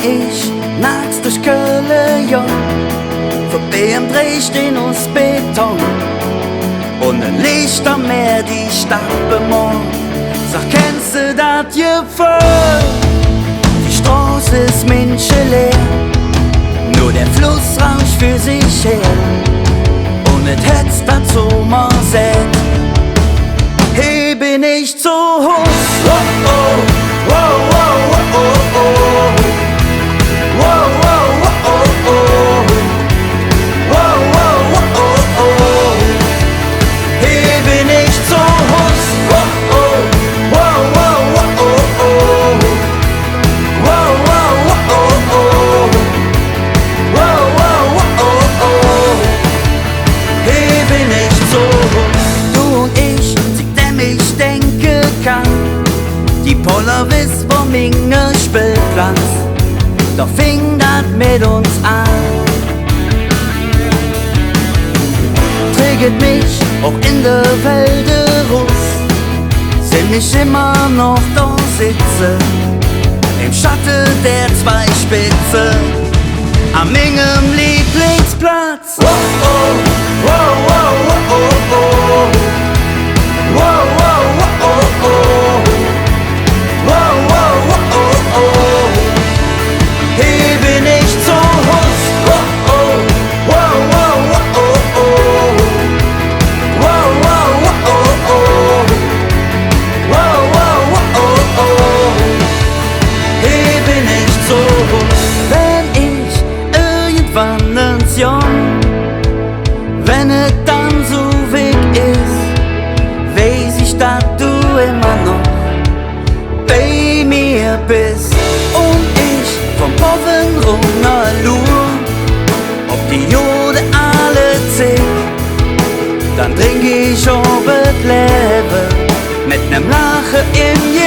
ich nachts durch Köln, ja, vorbei am Drehstehen aus Beton und ein Licht am Meer die Stadt bemalt. Sag, kennst du das Gefühl? Die Straße ist menschenleer, nur der Fluss rauscht für sich her und mit Hätz dazu mal sagt, hey, bin ich zohuss. Oh, oh, oh, oh, oh, oh, oh. Oh, oh, oh, oh, oh. Oh, oh, oh, oh, oh. Hey, bin ich zohuss. Oh, oh, oh, oh, oh, oh. Oh, oh, oh, oh, oh. Oh, oh, oh, oh. Hey, bin ich zohuss. Du und ich, seitdem ich denken kann, die Poller wiss vom Inge Spielplatz, doch fing das mit uns an. Trägt mich auch in der Wälder Russ, sind ich immer noch da sitze, im Schatten der zwei Spitze, am Ingem Lieblingsplatz. Oh, oh, oh, oh, oh, oh, oh. Oh, oh, oh, oh, oh. Oh, oh, oh, oh, oh. Hey, bin ich zohuss. Oh, oh, oh, oh, oh, oh, oh. Oh, oh, oh, oh, oh. Oh, oh, oh, oh. Hey, bin ich zohuss. Wenn ich irgendwann ins Jung, wenn es dann so weg ist, weiß ich, dass du immer noch bei mir bist und ich vom Poven runter lur, ob die Jode alle zählt, dann trink ich ob das Leben mit nem Lachen im